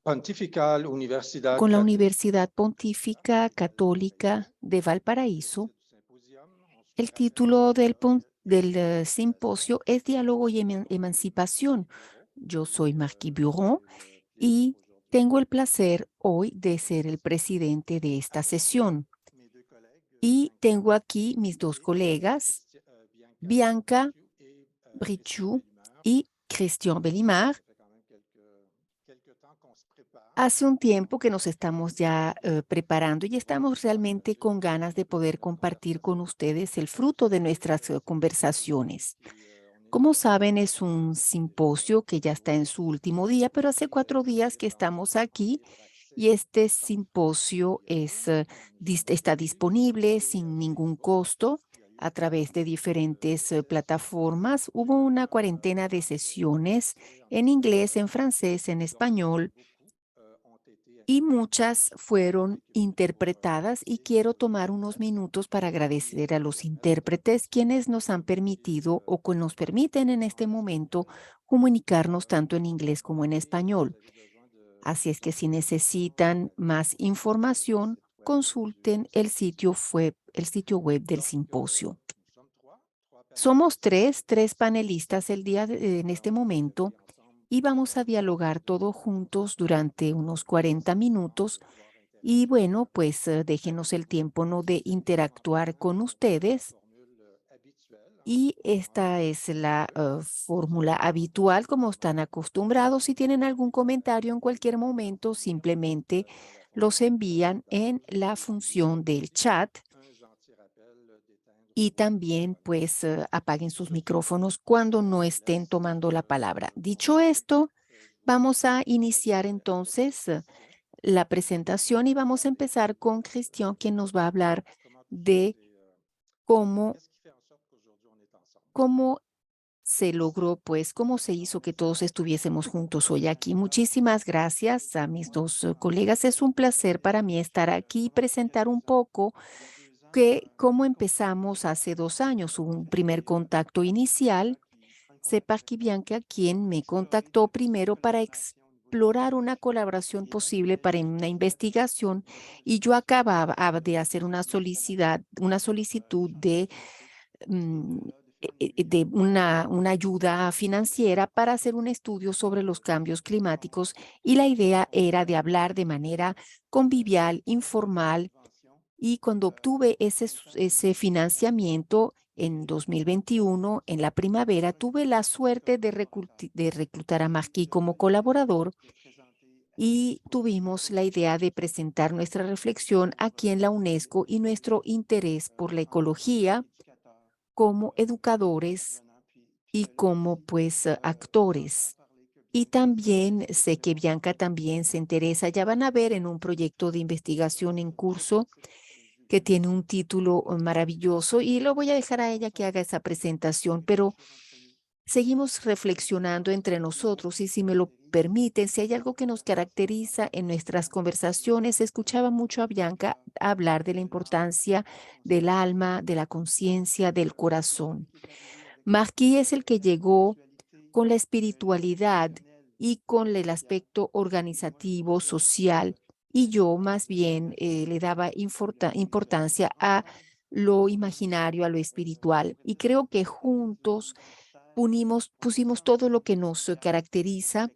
Pontifical Universidad con la Católica Universidad Pontífica Católica de Valparaíso. El título del simposio es Diálogo y Emancipación. Yo soy Marquis Buron y tengo el placer hoy de ser el presidente de esta sesión. Y tengo aquí mis dos colegas, Bianca Brichou y Christian Bellimard. Hace un tiempo que nos estamos ya preparando y estamos realmente con ganas de poder compartir con ustedes el fruto de nuestras conversaciones. Como saben, es un simposio que ya está en su último día, pero hace 4 días que estamos aquí y este simposio está disponible sin ningún costo a través de diferentes plataformas. Hubo una cuarentena de sesiones en inglés, en francés, en español y muchas fueron interpretadas y quiero tomar unos minutos para agradecer a los intérpretes quienes nos han permitido o que nos permiten en este momento comunicarnos tanto en inglés como en español. Así es que si necesitan más información, consulten el sitio web del simposio. Somos tres panelistas en este momento y vamos a dialogar todos juntos durante unos 40 minutos. Y bueno, pues déjenos el tiempo, ¿no?, de interactuar con ustedes. Y esta es la fórmula habitual, como están acostumbrados. Si tienen algún comentario en cualquier momento, simplemente los envían en la función del chat y también pues apaguen sus micrófonos cuando no estén tomando la palabra. Dicho esto, vamos a iniciar entonces la presentación y vamos a empezar con Christian, quien nos va a hablar de cómo, cómo se logró, pues, cómo se hizo que todos estuviésemos juntos hoy aquí. Muchísimas gracias a mis dos colegas. Es un placer para mí estar aquí y presentar un poco cómo empezamos hace 2 años. Hubo un primer contacto inicial. Sepa que Bianca, quien me contactó primero para explorar una colaboración posible para una investigación y yo acababa de hacer una solicitud mm, de una ayuda financiera para hacer un estudio sobre los cambios climáticos y la idea era de hablar de manera convivial, informal, y cuando obtuve ese financiamiento en 2021, en la primavera, tuve la suerte de reclutar a Marquis como colaborador y tuvimos la idea de presentar nuestra reflexión aquí en la UNESCO y nuestro interés por la ecología como educadores y como pues actores. Y también sé que Bianca también se interesa, ya van a ver en un proyecto de investigación en curso que tiene un título maravilloso y lo voy a dejar a ella que haga esa presentación, pero seguimos reflexionando entre nosotros y si me lo permiten, si hay algo que nos caracteriza en nuestras conversaciones, escuchaba mucho a Bianca hablar de la importancia del alma, de la conciencia, del corazón. Marquis es el que llegó con la espiritualidad y con el aspecto organizativo, social, y yo más bien le daba importancia a lo imaginario, a lo espiritual. Y creo que juntos pusimos todo lo que nos caracteriza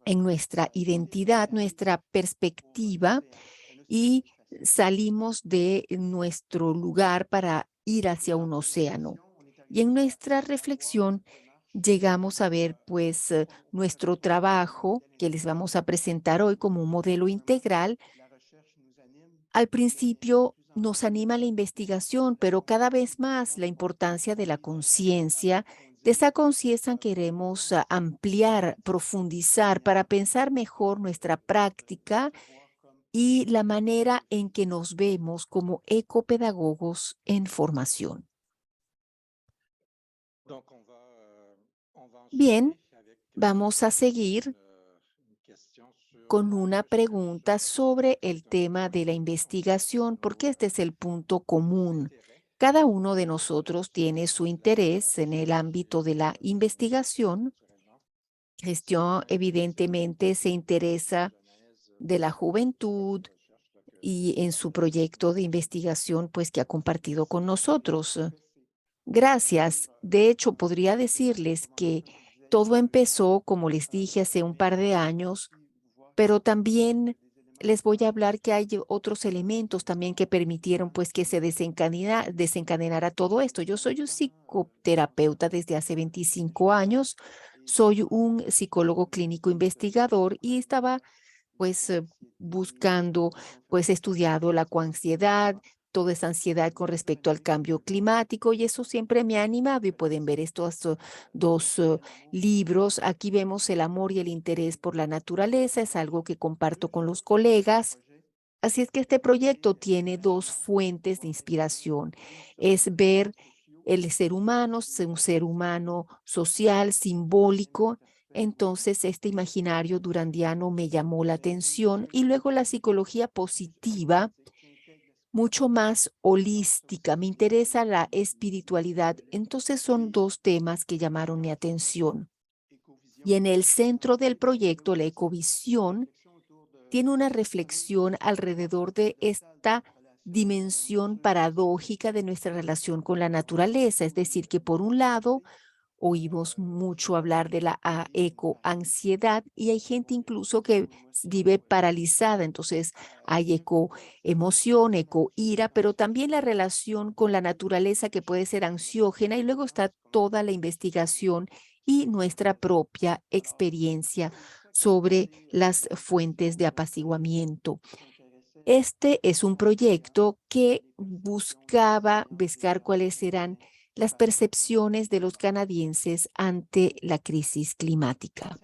en nuestra identidad, nuestra perspectiva, y salimos de nuestro lugar para ir hacia un océano. Y en nuestra reflexión llegamos a ver pues nuestro trabajo que les vamos a presentar hoy como un modelo integral. Al principio nos anima la investigación, pero cada vez más la importancia de la conciencia. De esa conciencia queremos ampliar, profundizar para pensar mejor nuestra práctica y la manera en que nos vemos como ecopedagogos en formación. Bien, vamos a seguir con una pregunta sobre el tema de la investigación, porque este es el punto común. Cada uno de nosotros tiene su interés en el ámbito de la investigación. Christian evidentemente se interesa de la juventud y en su proyecto de investigación, pues que ha compartido con nosotros. Gracias. De hecho, podría decirles que todo empezó, como les dije, hace un par de años, pero también les voy a hablar que hay otros elementos también que permitieron pues que se desencadenara todo esto. Yo soy un psicoterapeuta desde hace 25 años, soy un psicólogo clínico investigador y estaba pues buscando, pues estudiado la coansiedad, toda esa ansiedad con respecto al cambio climático y eso siempre me ha animado y pueden ver estos dos libros. Aquí vemos el amor y el interés por la naturaleza, es algo que comparto con los colegas. Así es que este proyecto tiene dos fuentes de inspiración. Es ver el ser humano, un ser humano social, simbólico. Entonces, este imaginario durandiano me llamó la atención y luego la psicología positiva, mucho más holística. Me interesa la espiritualidad. Entonces, son dos temas que llamaron mi atención. Y en el centro del proyecto, la ecovisión, tiene una reflexión alrededor de esta dimensión paradójica de nuestra relación con la naturaleza. Es decir, que por un lado oímos mucho hablar de la ecoansiedad y hay gente incluso que vive paralizada. Entonces hay ecoemoción, ecoira, pero también la relación con la naturaleza que puede ser ansiógena y luego está toda la investigación y nuestra propia experiencia sobre las fuentes de apaciguamiento. Este es un proyecto que buscaba buscar cuáles eran las percepciones de los canadienses ante la crisis climática.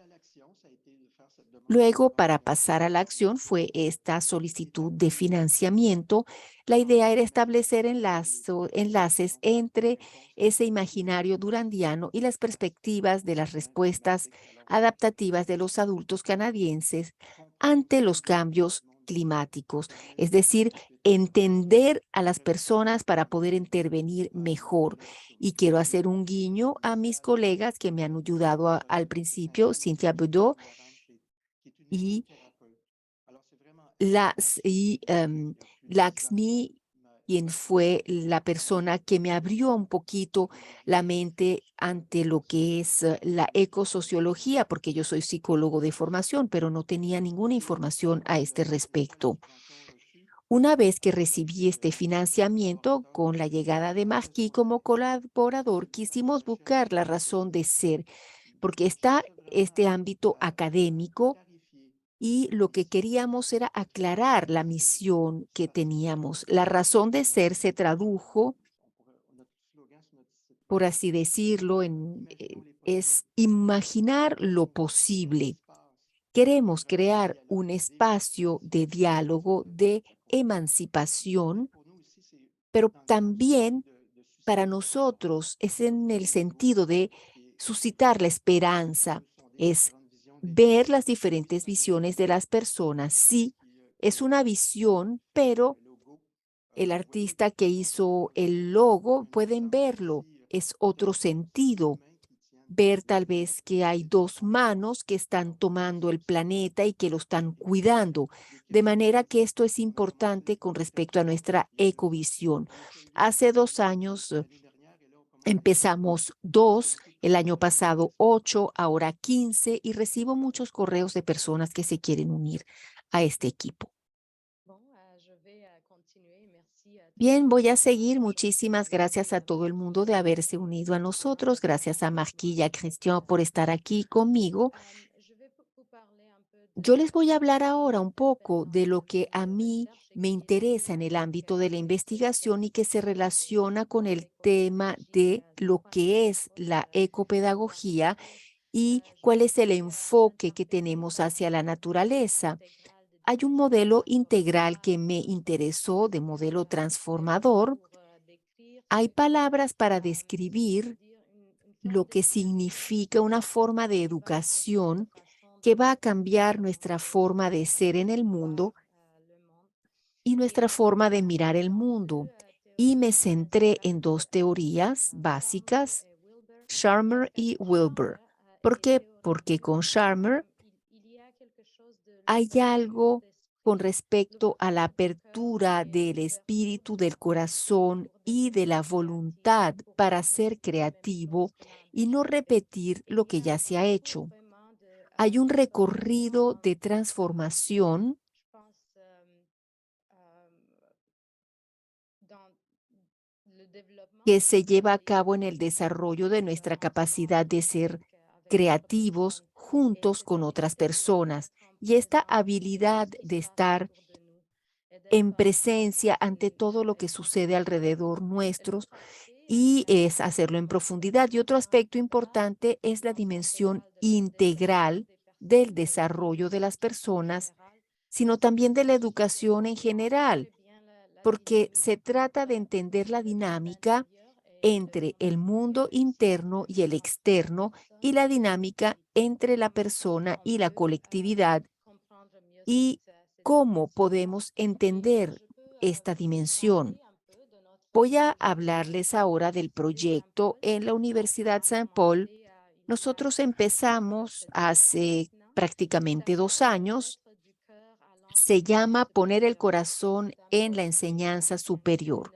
Luego, para pasar a la acción, fue esta solicitud de financiamiento. La idea era establecer enlaces entre ese imaginario durandiano y las perspectivas de las respuestas adaptativas de los adultos canadienses ante los cambios climáticos, es decir, entender a las personas para poder intervenir mejor. Y quiero hacer un guiño a mis colegas que me han ayudado al principio, Cynthia Boudot y Laxmi, quien fue la persona que me abrió un poquito la mente ante lo que es la ecosociología, porque yo soy psicólogo de formación, pero no tenía ninguna información a este respecto. Una vez que recibí este financiamiento, con la llegada de Marquis como colaborador, quisimos buscar la razón de ser, porque está este ámbito académico y lo que queríamos era aclarar la misión que teníamos. La razón de ser se tradujo, por así decirlo, es imaginar lo posible. Queremos crear un espacio de diálogo, de emancipación, pero también para nosotros es en el sentido de suscitar la esperanza, es ver las diferentes visiones de las personas. Sí, es una visión, pero el artista que hizo el logo, pueden verlo, es otro sentido. Ver tal vez que hay dos manos que están tomando el planeta y que lo están cuidando. De manera que esto es importante con respecto a nuestra ecovisión. Hace 2 años empezamos 2, el año pasado 8, ahora 15 y recibo muchos correos de personas que se quieren unir a este equipo. Bien, voy a seguir. Muchísimas gracias a todo el mundo de haberse unido a nosotros. Gracias a Marquis y a Christian por estar aquí conmigo. Yo les voy a hablar ahora un poco de lo que a mí me interesa en el ámbito de la investigación y que se relaciona con el tema de lo que es la ecopedagogía y cuál es el enfoque que tenemos hacia la naturaleza. Hay un modelo integral que me interesó, de modelo transformador. Hay palabras para describir lo que significa una forma de educación que va a cambiar nuestra forma de ser en el mundo y nuestra forma de mirar el mundo. Y me centré en dos teorías básicas, Sharmer y Wilber. ¿Por qué? Porque con Sharmer Hay algo con respecto a la apertura del espíritu, del corazón y de la voluntad para ser creativo y no repetir lo que ya se ha hecho. Hay un recorrido de transformación que se lleva a cabo en el desarrollo de nuestra capacidad de ser creativos juntos con otras personas. Y esta habilidad de estar en presencia ante todo lo que sucede alrededor nuestros y es hacerlo en profundidad. Y otro aspecto importante es la dimensión integral del desarrollo de las personas, sino también de la educación en general, porque se trata de entender la dinámica entre el mundo interno y el externo y la dinámica entre la persona y la colectividad y cómo podemos entender esta dimensión. Voy a hablarles ahora del proyecto en la Universidad Saint Paul. Nosotros empezamos hace prácticamente 2 años. Se llama Poner el corazón en la enseñanza superior.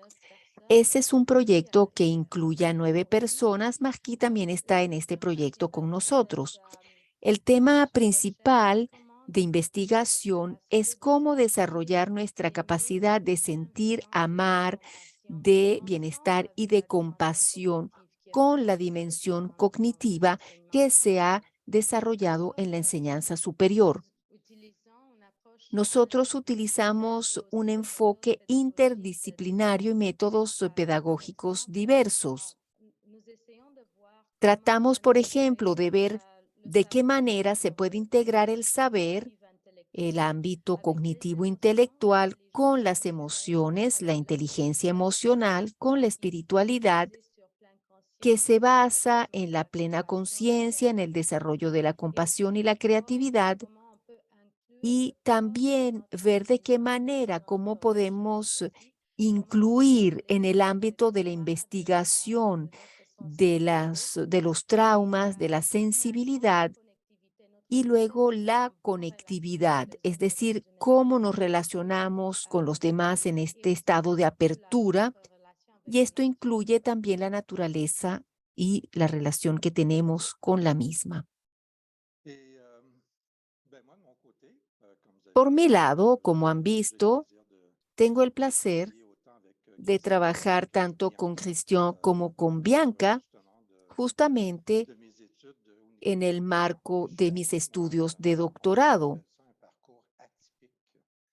Ese es un proyecto que incluye a 9 personas. Masqui también está en este proyecto con nosotros. El tema principal de investigación es cómo desarrollar nuestra capacidad de sentir, amar, de bienestar y de compasión con la dimensión cognitiva que se ha desarrollado en la enseñanza superior. Nosotros utilizamos un enfoque interdisciplinario y métodos pedagógicos diversos. Tratamos, por ejemplo, de ver de qué manera se puede integrar el saber, el ámbito cognitivo intelectual con las emociones, la inteligencia emocional, con la espiritualidad, que se basa en la plena conciencia, en el desarrollo de la compasión y la creatividad, y también ver de qué manera, cómo podemos incluir en el ámbito de la investigación de los traumas, de la sensibilidad y luego la conectividad, es decir, cómo nos relacionamos con los demás en este estado de apertura, y esto incluye también la naturaleza y la relación que tenemos con la misma. Et moi, de mon côté, comme vous avez Por pu mi voir, lado, como han j'ai eu le visto, plaisir tengo el de placer travailler autant avec de Christian trabajar que tanto con Bianca Christian como con dans le cadre Bianca, justement justamente de mes études au en niveau el marco de mis PhD. estudios de On doctorado. appelle ça un parcours atypique.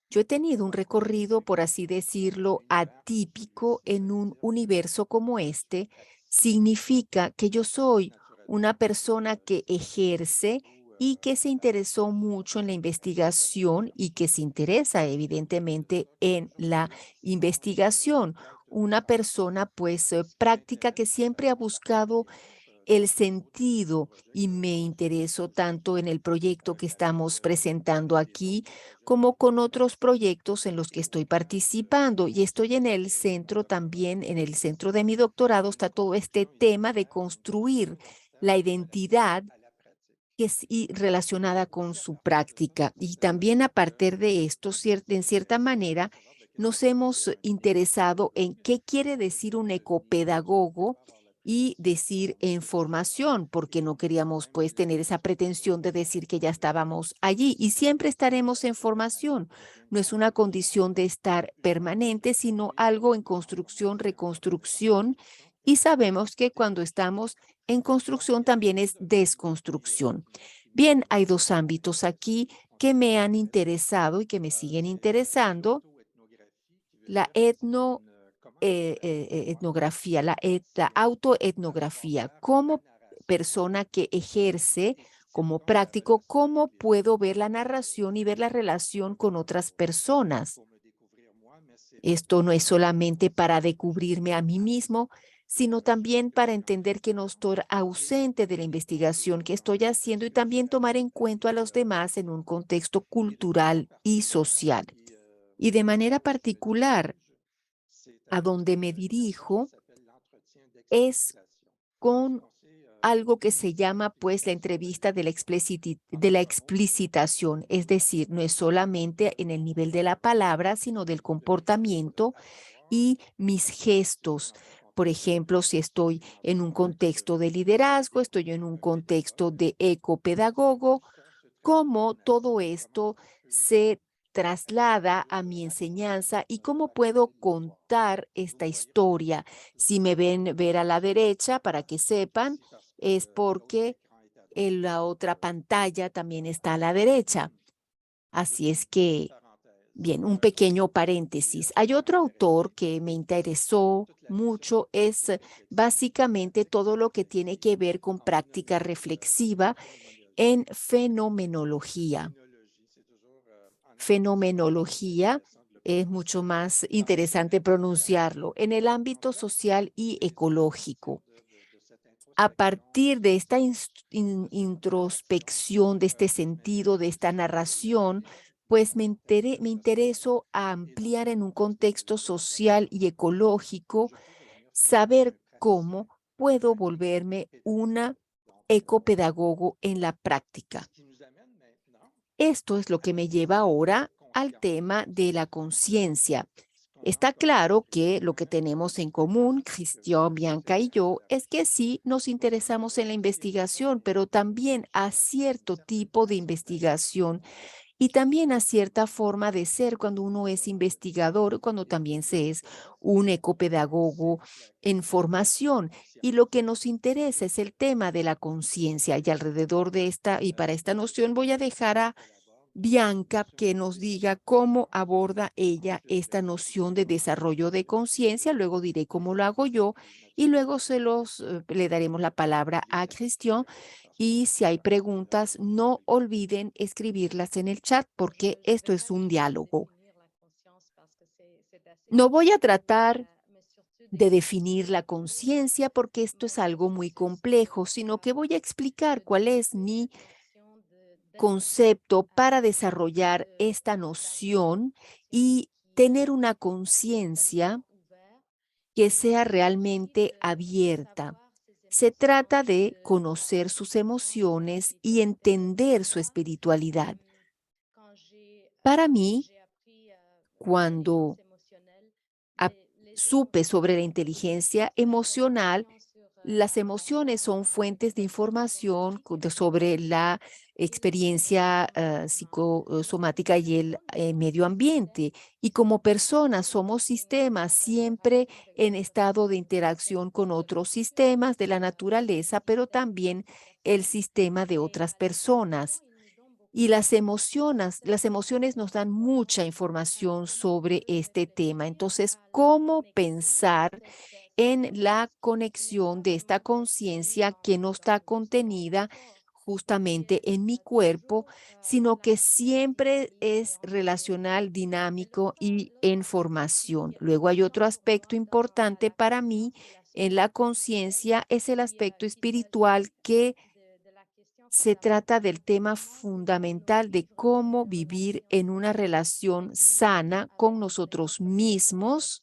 Yo he tenido un Parce qu'on recorrido, sait por que así dans un decirlo, univers comme atípico celui-ci, en ça veut un dire universo como que je suis este. praticien. Significa que yo Donc, soy una naturellement, persona que je m'intéresse ejerce beaucoup y que se à la interesó mucho en la pratique investigación y que se interesa evidentemente donc, une en personne la qui cherche investigación. en quête de Una sens, persona pues ce qui práctica que m'intéresse, c'est siempre ha en buscado particulier el au niveau du sentido, projet y que me interesó vous tanto en aviez el proyecto que avec estamos presentando les aquí autres projets como auxquels con vous otros participez. proyectos en los que estoy Et participando. Y estoy en el c'est mon centro también, doctorat en el centro de mi doctorado está todo este construction tema de identitaire, construir identitaire la relative identidad à la pratique. que es y relacionada Et con aussi à su partir de ça, práctica. on Y s'est también a aperçu que partir de esto, c'est en cierta intéressant de manera, savoir de qu'est-ce que nos ça veut hemos dire un interesado écopédagogue. en qué quiere decir un Ni moi, je ne voulais ecopedagogo pas avoir la y prétention decir en formación, porque no queríamos même de pues tener esa l'expression pretensión de decir que ya estábamos allí, y c'est siempre estaremos en formación. No es una condición de estar permanente, sino algo en construcción, reconstrucción, y sabemos que cuando estamos en construcción también es desconstrucción. Bien, hay 2 ámbitos aquí que me han interesado y que me siguen interesando: la etnografía, la autoetnografía. Como persona que ejerce, como práctico, ¿cómo puedo ver la narración y ver la relación con otras personas? Esto no es solamente para descubrirme a mí mismo, sino también para entender que no estoy ausente de la investigación que estoy haciendo y también tomar en cuenta a los demás en un contexto cultural y social. Y de manera particular, a donde me dirijo es con algo que se llama pues la entrevista de de la explicitación, es decir, no es solamente en el nivel de la palabra, sino del comportamiento y mis gestos. Por ejemplo, si estoy en un contexto de liderazgo, estoy en un contexto de ecopedagogo, cómo todo esto se traslada a mi enseñanza y cómo puedo contar esta historia. Si me ven ver a la derecha, para que sepan, es porque en la otra pantalla también está a la derecha. Así es que, bien, un pequeño paréntesis. Hay otro autor que me interesó mucho, es básicamente todo lo que tiene que ver con práctica reflexiva en fenomenología. Fenomenología es mucho más interesante pronunciarlo en el ámbito social y ecológico. A partir de esta introspección, de este sentido, de esta narración, pues me intereso a ampliar en un contexto social y ecológico, saber cómo puedo volverme una ecopedagogo en la práctica. Esto es lo que me lleva ahora al tema de la conciencia. Está claro que lo que tenemos en común, Cristian, Bianca y yo, es que sí nos interesamos en la investigación, pero también a cierto tipo de investigación y también a cierta forma de ser cuando uno es investigador, cuando también se es un ecopedagogo en formación. Y lo que nos interesa es el tema de la conciencia. Y alrededor de esta, y para esta noción voy a dejar a Bianca que nos diga cómo aborda ella esta noción de desarrollo de conciencia, luego diré cómo lo hago yo y luego le daremos la palabra a Cristian y si hay preguntas, no olviden escribirlas en el chat porque esto es un diálogo. No voy a tratar de definir la conciencia porque esto es algo muy complejo, sino que voy a explicar cuál es mi concepto para desarrollar esta noción y tener una conciencia que sea realmente abierta. Se trata de conocer sus emociones y entender su espiritualidad. Para mí, cuando ap- supe sobre la inteligencia emocional, las emociones son fuentes de información sobre la experiencia psicosomática y el medio ambiente. Y como personas somos sistemas siempre en estado de interacción con otros sistemas de la naturaleza, pero también el sistema de otras personas. Y las emociones nos dan mucha información sobre este tema. Entonces, ¿cómo pensar en la conexión de esta conciencia que no está contenida justamente en mi cuerpo, sino que siempre es relacional, dinámico y en formación? Luego hay otro aspecto importante para mí en la conciencia, es el aspecto espiritual que se trata del tema fundamental de cómo vivir en una relación sana con nosotros mismos.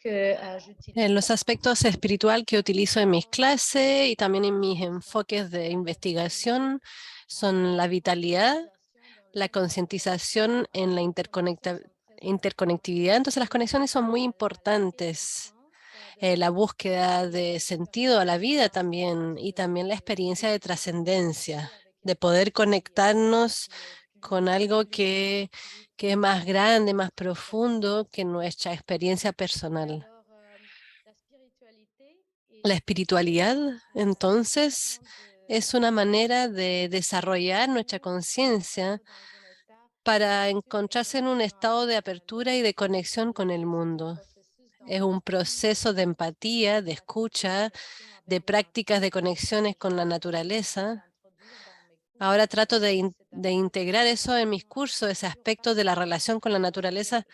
En los aspectos espiritual que utilizo en mis clases y también en mis enfoques de investigación son la vitalidad, la concientización en la interconectividad. Entonces las conexiones son muy importantes. La búsqueda de sentido a la vida también y también la experiencia de trascendencia, de poder conectarnos con algo que es más grande, más profundo que nuestra experiencia personal. La espiritualidad, entonces, es una manera de desarrollar nuestra conciencia para encontrarse en un estado de apertura y de conexión con el mundo. Es un proceso de empatía, de escucha, de prácticas de conexiones con la naturaleza. Ahora trato de integrar eso en mis cursos, ese aspecto de la relación con la naturaleza,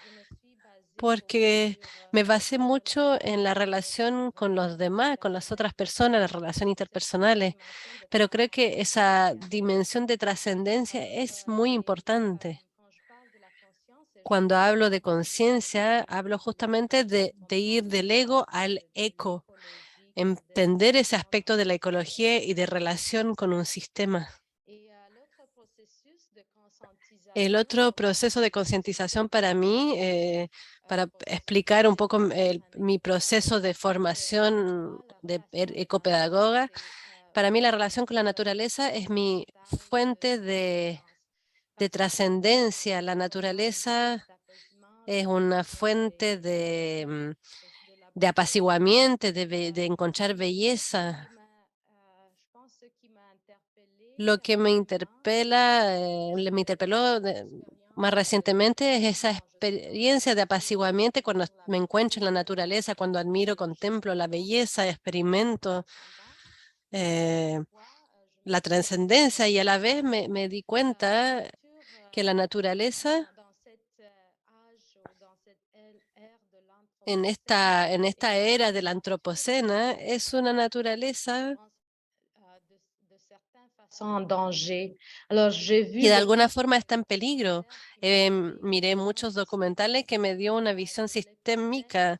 porque me basé mucho en la relación con los demás, con las otras personas, las relaciones interpersonales, pero creo que esa dimensión de trascendencia es muy importante. Cuando hablo de conciencia, hablo justamente de ir del ego al eco, entender ese aspecto de la ecología y de relación con un sistema. El otro proceso de concientización para mí, para explicar un poco mi proceso de formación de ecopedagoga, para mí la relación con la naturaleza es mi fuente de trascendencia. La naturaleza es una fuente de apaciguamiento, de encontrar belleza. Lo que me me interpeló más recientemente es esa experiencia de apaciguamiento cuando me encuentro en la naturaleza, cuando admiro, contemplo la belleza, experimento eh, la trascendencia y a la vez me di cuenta que la naturaleza en esta era del antropoceno es una naturaleza y de alguna forma está en peligro. Miré muchos documentales que me dio una visión sistémica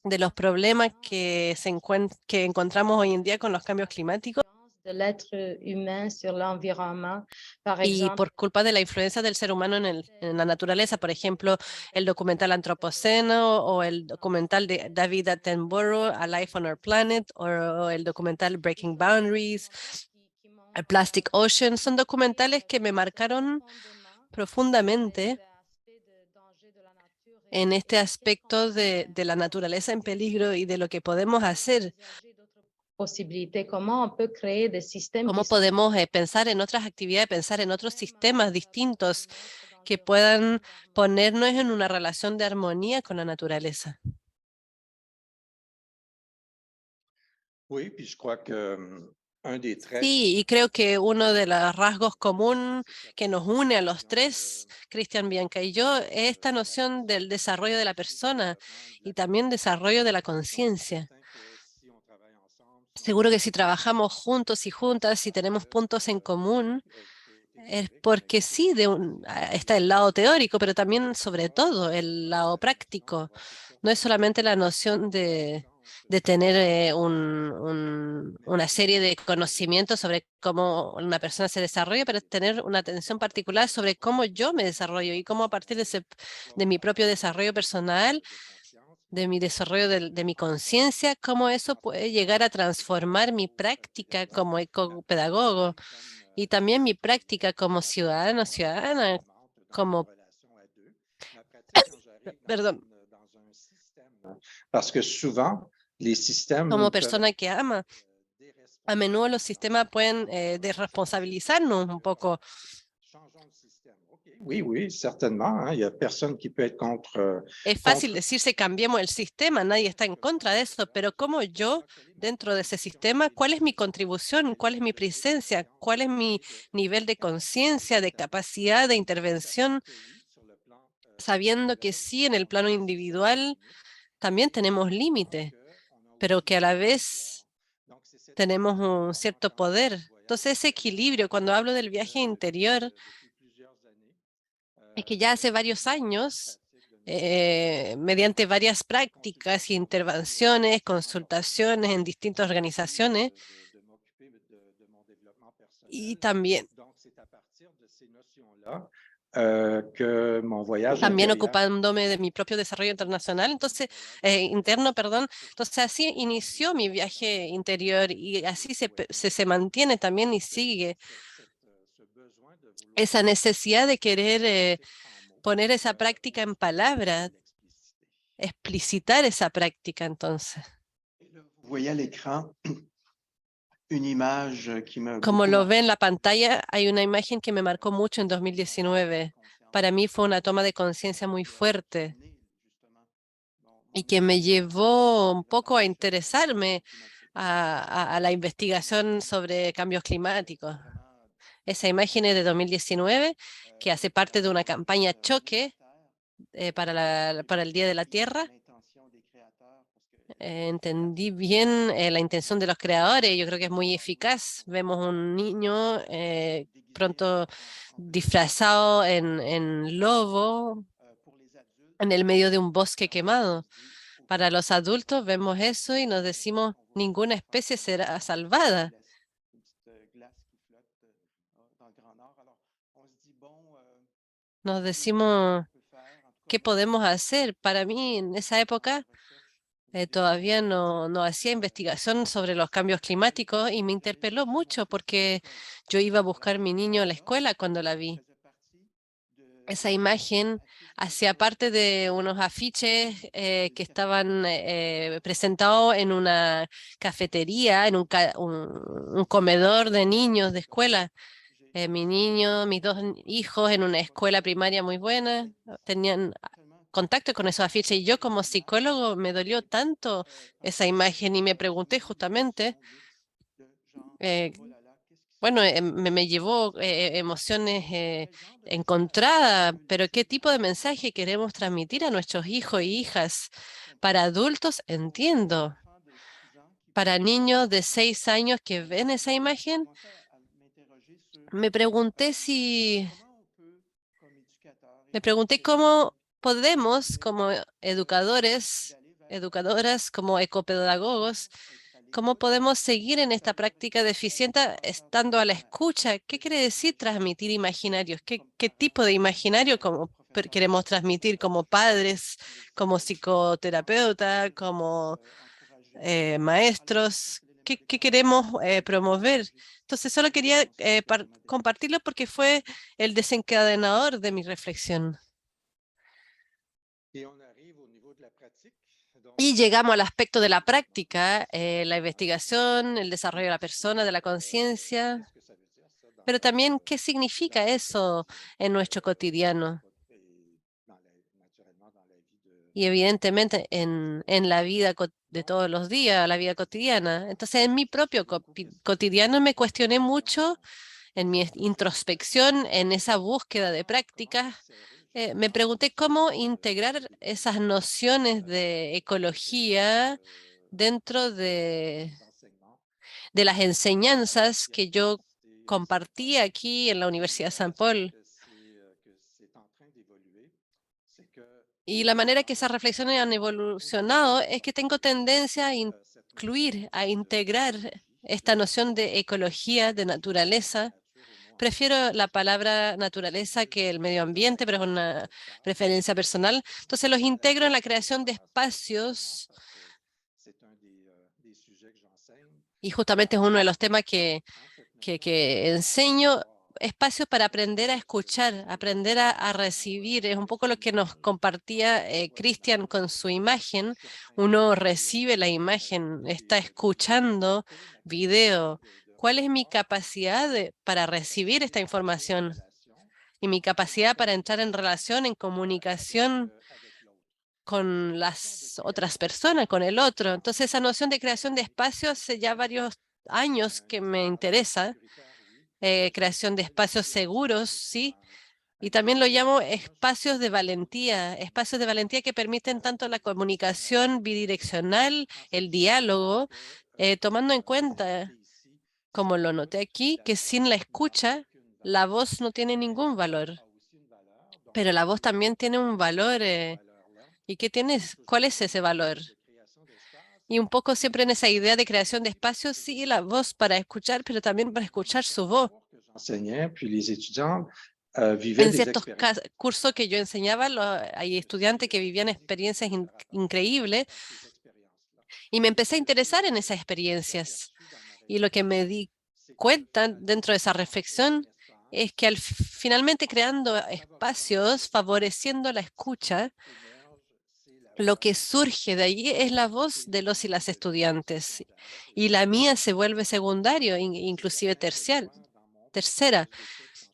de los problemas que encontramos hoy en día con los cambios climáticos y por culpa de la influencia del ser humano en la naturaleza. Por ejemplo, el documental Antropoceno o el documental de David Attenborough, A Life on Our Planet, o el documental Breaking Boundaries, el Plastic Ocean, son documentales que me marcaron profundamente en este aspecto de la naturaleza en peligro y de lo que podemos hacer. Cómo podemos pensar en otras actividades, pensar en otros sistemas distintos que puedan ponernos en una relación de armonía con la naturaleza. Oui, puis je crois que un des traits Sí, y creo que uno de los rasgos comunes que nos une a los tres, Cristian, Bianca y yo, es esta noción del desarrollo de la persona y también desarrollo de la conciencia. Seguro que si trabajamos juntos y juntas, si tenemos puntos en común, es porque sí, está el lado teórico, pero también, sobre todo, el lado práctico. No es solamente la noción de tener una serie de conocimientos sobre cómo una persona se desarrolla, pero tener una atención particular sobre cómo yo me desarrollo y cómo a partir de mi propio desarrollo personal, de mi desarrollo de mi conciencia, cómo eso puede llegar a transformar mi práctica como ecopedagogo y también mi práctica como ciudadano, ciudadana, como, perdón, parce que souvent, les como systèmes peuvent persona que ama. A menudo los sistemas pueden desresponsabilizarnos un poco. changeons de système. Oui, oui, certainement. Hein, il n'y a personne qui peut être Es fácil contre. decirse cambiemos el sistema, nadie está en contra de eso, pero ¿cómo yo, dentro de ese sistema, cuál es mi contribución, cuál es mi presencia, cuál es mi nivel de conciencia, de capacidad de intervención, sabiendo que sí, en el plano individual también tenemos límites, pero que a la vez tenemos un cierto poder. Entonces, ese equilibrio, cuando hablo del viaje interior, es que ya hace varios años, mediante varias prácticas y intervenciones, consultaciones en distintas organizaciones, y también ocupándome de mi propio desarrollo internacional, entonces, interno, perdón. Entonces, así inició mi viaje interior y así se mantiene también y sigue esa necesidad de querer poner esa práctica en palabras, explicitar esa práctica entonces. Voyez à l'écran une image qui m'a Como beaucoup lo ve marqué. en la pantalla, hay una imagen que me marcó mucho en 2019. Para mí fue una toma de conciencia muy fuerte y que me llevó un poco a interesarme a la investigación sobre cambios climáticos. Esa imagen es de 2019, que hace parte de una campaña choque para el Día de la Tierra. Entendí bien la intención de los creadores, yo creo que es muy eficaz. Vemos un niño pronto disfrazado en lobo en el medio de un bosque quemado. Para los adultos vemos eso y nos decimos, ninguna especie será salvada. Nos decimos, ¿qué podemos hacer? Para mí, en esa época, todavía no hacía investigación sobre los cambios climáticos y me interpeló mucho porque yo iba a buscar a mi niño a la escuela cuando la vi. Esa imagen hacía parte de unos afiches que estaban presentados en una cafetería, en un comedor de niños de escuela. Mi niño, mis dos hijos en una escuela primaria muy buena, tenían contacto con esos afiches y yo como psicólogo me dolió tanto esa imagen y me pregunté justamente, eh, bueno, me llevó emociones encontradas, pero ¿qué tipo de mensaje queremos transmitir a nuestros hijos y hijas? Para adultos, entiendo. Para niños de 6 años que ven esa imagen, me pregunté si Me pregunté cómo podemos, como educadores, educadoras, como ecopedagogos, cómo podemos seguir en esta práctica deficiente estando a la escucha. ¿Qué quiere decir transmitir imaginarios? ¿Qué tipo de imaginario queremos transmitir como padres, como psicoterapeuta, como maestros? ¿Qué queremos promover? Entonces, solo quería compartirlo porque fue el desencadenador de mi reflexión. Y llegamos al aspecto de la práctica, la investigación, el desarrollo de la persona, de la conciencia, pero también qué significa eso en nuestro cotidiano y evidentemente en la vida de todos los días, la vida cotidiana. Entonces, en mi propio cotidiano me cuestioné mucho en mi introspección, en esa búsqueda de prácticas. Me pregunté cómo integrar esas nociones de ecología dentro de las enseñanzas que yo compartí aquí en la Universidad de San Paul. Y la manera que esas reflexiones han evolucionado es que tengo tendencia a incluir, a integrar esta noción de ecología, de naturaleza. Prefiero la palabra naturaleza que el medio ambiente, pero es una preferencia personal. Entonces los integro en la creación de espacios y justamente es uno de los temas que enseño, espacios para aprender a escuchar, aprender a recibir. Es un poco lo que nos compartía Cristian con su imagen. Uno recibe la imagen, está escuchando video. ¿Cuál es mi capacidad para recibir esta información? Y mi capacidad para entrar en relación, en comunicación con las otras personas, con el otro. Entonces, esa noción de creación de espacios hace ya varios años que me interesa. Creación de espacios seguros, sí, y también lo llamo espacios de valentía que permiten tanto la comunicación bidireccional, el diálogo, tomando en cuenta, como lo noté aquí, que sin la escucha, la voz no tiene ningún valor, pero la voz también tiene un valor. ¿Y qué tienes? ¿Cuál es ese valor? Y un poco siempre en esa idea de creación de espacios, sí, la voz para escuchar, pero también para escuchar su voz. En ciertos cursos que yo enseñaba, hay estudiantes que vivían experiencias increíbles y me empecé a interesar en esas experiencias. Y lo que me di cuenta dentro de esa reflexión es que finalmente creando espacios, favoreciendo la escucha, lo que surge de allí es la voz de los y las estudiantes. Y la mía se vuelve secundario, inclusive tercera.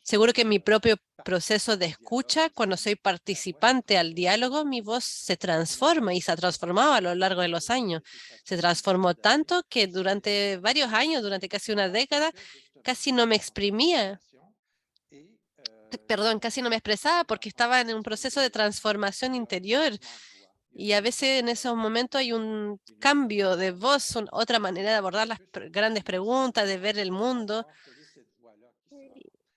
Seguro que en mi propio proceso de escucha, cuando soy participante al diálogo, mi voz se transforma y se ha transformado a lo largo de los años. Se transformó tanto que durante varios años, durante casi una década, casi no me exprimía, perdón, casi no me expresaba porque estaba en un proceso de transformación interior. Y a veces en esos momentos hay un cambio de voz, otra manera de abordar las grandes preguntas, de ver el mundo.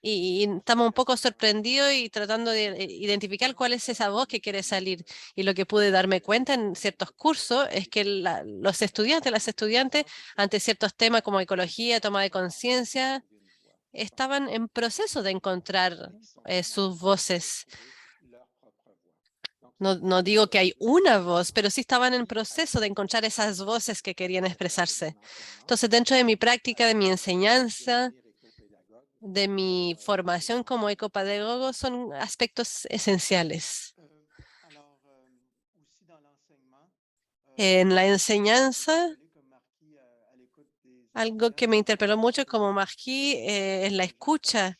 y estamos un poco sorprendidos y tratando de identificar cuál es esa voz que quiere salir. Y lo que pude darme cuenta en ciertos cursos es que los estudiantes, las estudiantes, ante ciertos temas como ecología, toma de conciencia, estaban en proceso de encontrar sus voces. No digo que hay una voz, pero sí estaban en proceso de encontrar esas voces que querían expresarse. Entonces, dentro de mi práctica, de mi enseñanza, de mi formación como ecopedagogo, son aspectos esenciales. En la enseñanza, algo que me interpeló mucho como Marquis es la escucha.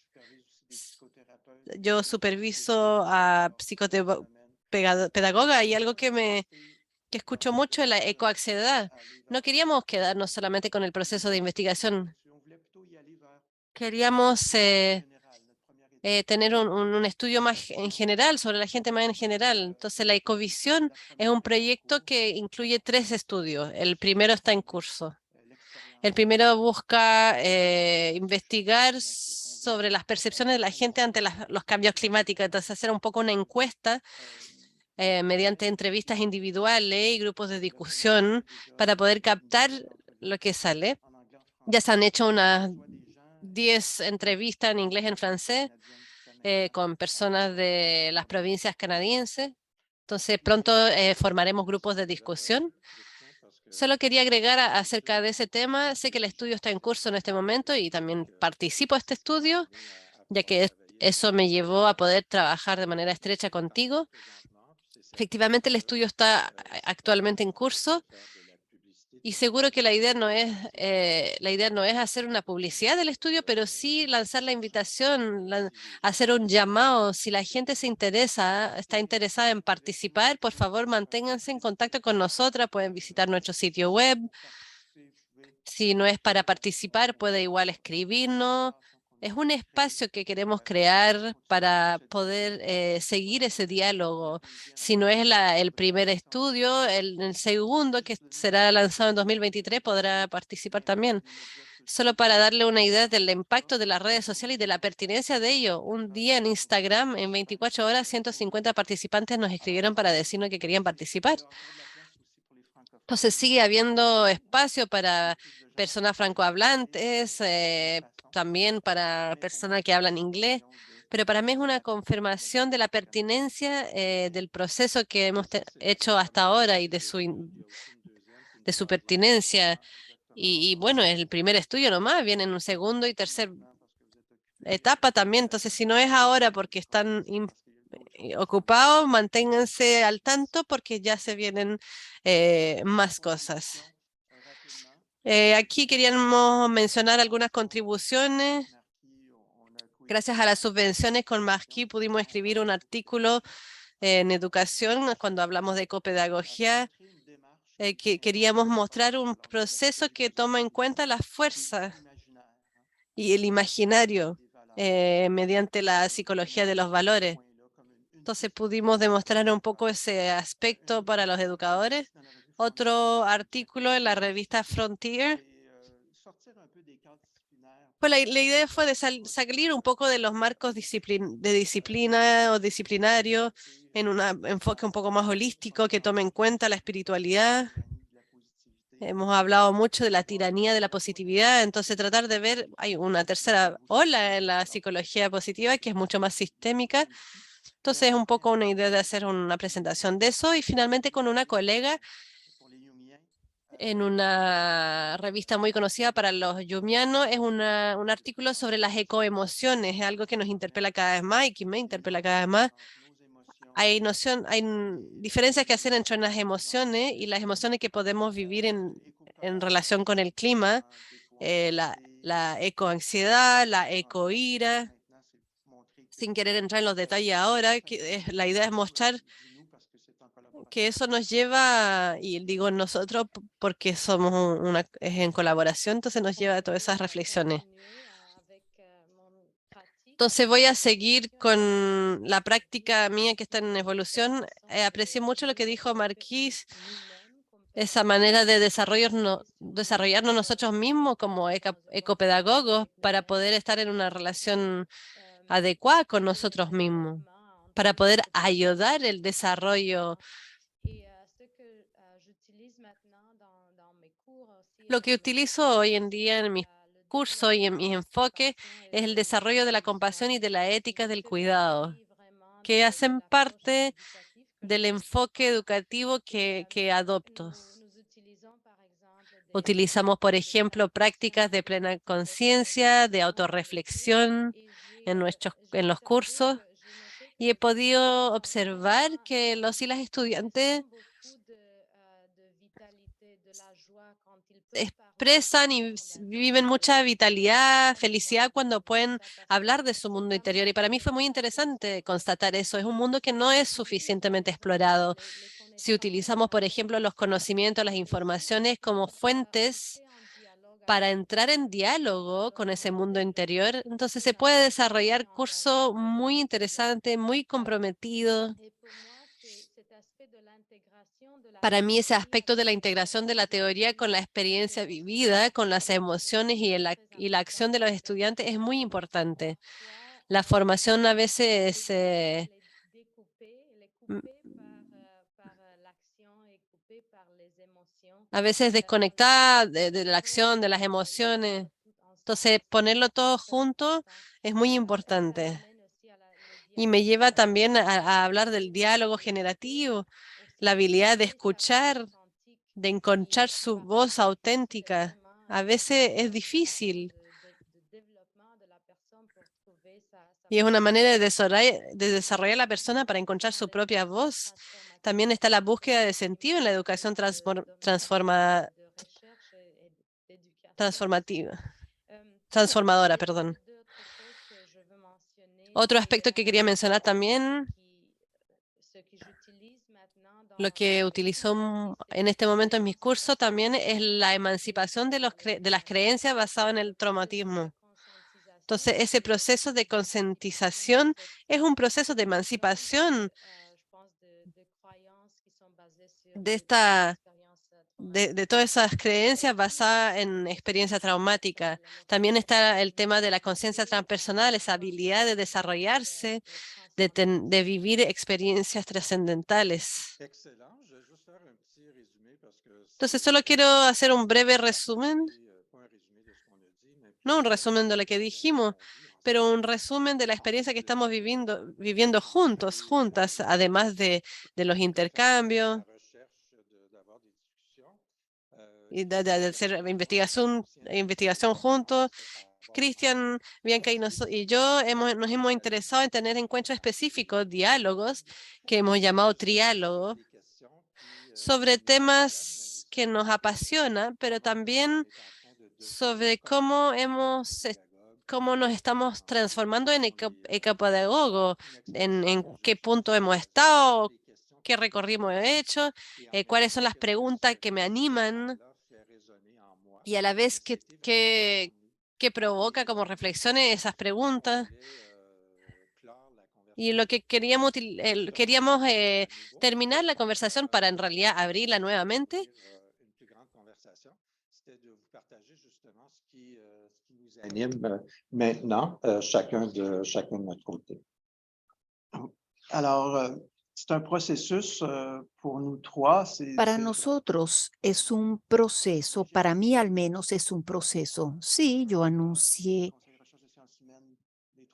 Yo superviso a psicopedagoga y algo que escucho mucho es la ecoansiedad. No queríamos quedarnos solamente con el proceso de investigación. Queríamos tener un estudio más en general, sobre la gente más en general. Entonces, la Ecovisión es un proyecto que incluye 3 estudios. El primero está en curso. El primero busca investigar sobre las percepciones de la gente ante los cambios climáticos. Entonces, hacer un poco una encuesta mediante entrevistas individuales y grupos de discusión para poder captar lo que sale. Ya se han hecho unas 10 entrevistas en inglés y en francés con personas de las provincias canadienses. Entonces, pronto formaremos grupos de discusión. Solo quería agregar acerca de ese tema. Sé que el estudio está en curso en este momento y también participo en este estudio, ya que eso me llevó a poder trabajar de manera estrecha contigo. Efectivamente, el estudio está actualmente en curso y seguro que la idea no es hacer una publicidad del estudio, pero sí lanzar la invitación, hacer un llamado. Si la gente se interesa, está interesada en participar, por favor, manténganse en contacto con nosotras. Pueden visitar nuestro sitio web. Si no es para participar, puede igual escribirnos. Es un espacio que queremos crear para poder seguir ese diálogo. Si no es el primer estudio, el segundo, que será lanzado en 2023, podrá participar también. Solo para darle una idea del impacto de las redes sociales y de la pertinencia de ello. Un día en Instagram, en 24 horas, 150 participantes nos escribieron para decirnos que querían participar. Entonces sigue habiendo espacio para personas francohablantes, también para personas que hablan inglés, pero para mí es una confirmación de la pertinencia del proceso que hemos hecho hasta ahora y de su pertinencia. Y bueno, el primer estudio nomás, viene en un segundo y tercer etapa también. Entonces, si no es ahora porque están ocupados, manténganse al tanto porque ya se vienen más cosas. Aquí queríamos mencionar algunas contribuciones. Gracias a las subvenciones con Marquis pudimos escribir un artículo en educación cuando hablamos de ecopedagogía. Que queríamos mostrar un proceso que toma en cuenta la fuerza y el imaginario mediante la psicología de los valores. Entonces pudimos demostrar un poco ese aspecto para los educadores. Otro artículo en la revista Frontier. Pues la idea fue de salir un poco de los marcos de disciplina o disciplinario en un enfoque un poco más holístico que tome en cuenta la espiritualidad. Hemos hablado mucho de la tiranía de la positividad, entonces tratar de ver, hay una tercera ola en la psicología positiva que es mucho más sistémica. Entonces es un poco una idea de hacer una presentación de eso y finalmente con una colega en una revista muy conocida para los yumianos, es un artículo sobre las ecoemociones, es algo que nos interpela cada vez más y que me interpela cada vez más. Hay diferencias que hacer entre las emociones y las emociones que podemos vivir en relación con el clima, la ecoansiedad, la ecoira. Sin querer entrar en los detalles ahora, la idea es mostrar que eso nos lleva, y digo nosotros porque somos es en colaboración, entonces nos lleva a todas esas reflexiones. Entonces voy a seguir con la práctica mía que está en evolución. Aprecié mucho lo que dijo Marquis, esa manera de desarrollarnos nosotros mismos como ecopedagogos para poder estar en una relación adecuada con nosotros mismos para poder ayudar el desarrollo. Lo que utilizo hoy en día en mis cursos y en mi enfoque es el desarrollo de la compasión y de la ética del cuidado, que hacen parte del enfoque educativo que adopto. Utilizamos, por ejemplo, prácticas de plena conciencia, de autorreflexión en los cursos, y he podido observar que los y las estudiantes expresan y viven mucha vitalidad, felicidad cuando pueden hablar de su mundo interior. Y para mí fue muy interesante constatar eso. Es un mundo que no es suficientemente explorado. Si utilizamos, por ejemplo, los conocimientos, las informaciones como fuentes para entrar en diálogo con ese mundo interior, entonces se puede desarrollar curso muy interesante, muy comprometido. Para mí ese aspecto de la integración de la teoría con la experiencia vivida, con las emociones y la acción de los estudiantes es muy importante. La formación a veces desconectada de la acción, de las emociones. Entonces, ponerlo todo junto es muy importante. Y me lleva también a hablar del diálogo generativo, la habilidad de escuchar, de encontrar su voz auténtica. A veces es difícil y es una manera de desarrollar la persona para encontrar su propia voz. También está la búsqueda de sentido en la educación transformadora, perdón. Otro aspecto que quería mencionar también, lo que utilizo en este momento en mis cursos también es la emancipación de las creencias basadas en el traumatismo. Entonces, ese proceso de concientización es un proceso de emancipación de todas esas creencias basadas en experiencia traumática. También está el tema de la conciencia transpersonal, esa habilidad de desarrollarse, de vivir experiencias trascendentales. Entonces, solo quiero hacer un breve resumen, no un resumen de lo que dijimos, pero un resumen de la experiencia que estamos viviendo juntos, juntas, además de los intercambios y de hacer investigación juntos. Cristian, Bianca y yo nos hemos interesado en tener encuentros específicos, diálogos, que hemos llamado triálogo, sobre temas que nos apasionan, pero también sobre cómo nos estamos transformando en ecopedagogo, en qué punto hemos estado, qué recorrido he hecho, cuáles son las preguntas que me animan y a la vez que provoca como reflexiones esas preguntas. Y lo que queríamos terminar la conversación para en realidad abrirla nuevamente. Maintenant, chacun de notre côté. Alors, c'est un processus pour nous trois. Para nosotros es un proceso, para mí al menos es un proceso. Sí, yo anuncié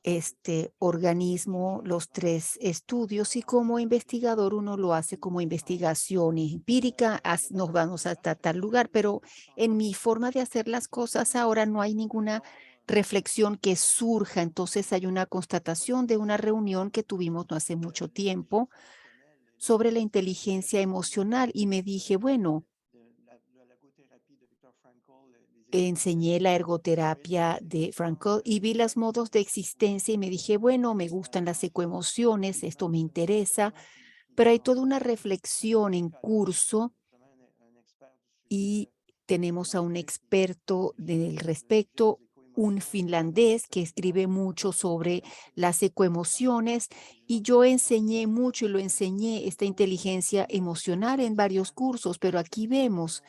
este organismo, los 3 estudios, y como investigador uno lo hace como investigación empírica, nos vamos hasta tal lugar, pero en mi forma de hacer las cosas ahora no hay ninguna reflexión que surja. Entonces hay una constatación de una reunión que tuvimos no hace mucho tiempo sobre la inteligencia emocional y me dije, bueno, enseñé la ergoterapia de Frankl y vi los modos de existencia y me dije, bueno, me gustan las ecoemociones, esto me interesa, pero hay toda una reflexión en curso y tenemos a un experto del respecto, un finlandés que escribe mucho sobre las ecoemociones, y yo enseñé mucho y lo enseñé esta inteligencia emocional en varios cursos, pero aquí vemos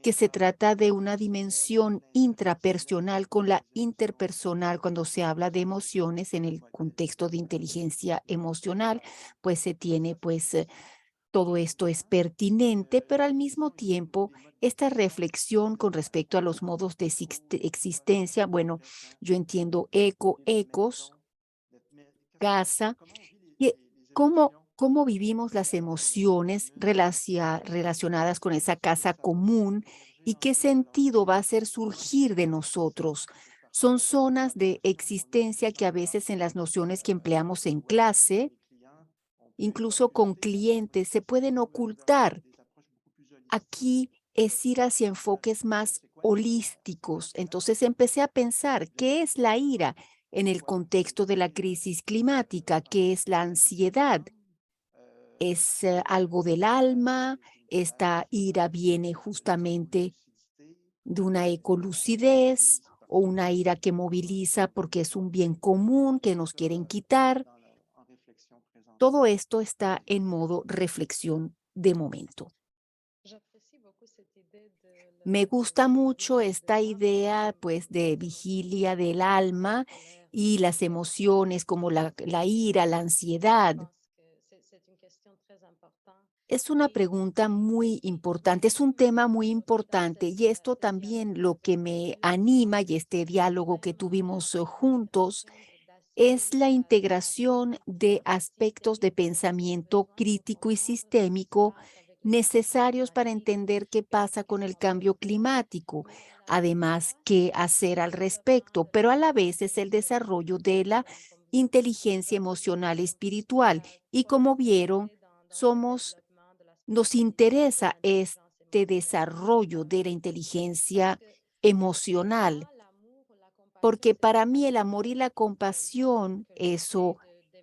que se trata de una dimensión intrapersonal con la interpersonal cuando se habla de emociones en el contexto de inteligencia emocional, pues se tiene todo esto es pertinente, pero al mismo tiempo esta reflexión con respecto a los modos de existencia, bueno, yo entiendo ecos, casa, y cómo vivimos las emociones relacionadas con esa casa común y qué sentido va a hacer surgir de nosotros. Son zonas de existencia que a veces en las nociones que empleamos en clase, incluso con clientes, se pueden ocultar. Aquí es ir hacia enfoques más holísticos. Entonces empecé a pensar, ¿qué es la ira en el contexto de la crisis climática? ¿Qué es la ansiedad? ¿Es algo del alma? ¿Esta ira viene justamente de una ecolucidez o una ira que moviliza porque es un bien común que nos quieren quitar? Todo esto está en modo reflexión de momento. Me gusta mucho esta idea, de vigilia del alma y las emociones como la ira, la ansiedad. Es una pregunta muy importante, es un tema muy importante y esto también lo que me anima y este diálogo que tuvimos juntos es la integración de aspectos de pensamiento crítico y sistémico necesarios para entender qué pasa con el cambio climático, además qué hacer al respecto, pero a la vez es el desarrollo de la inteligencia emocional y espiritual. Y como vieron, nos interesa este desarrollo de la inteligencia emocional porque para mí el amor y la compasión, eso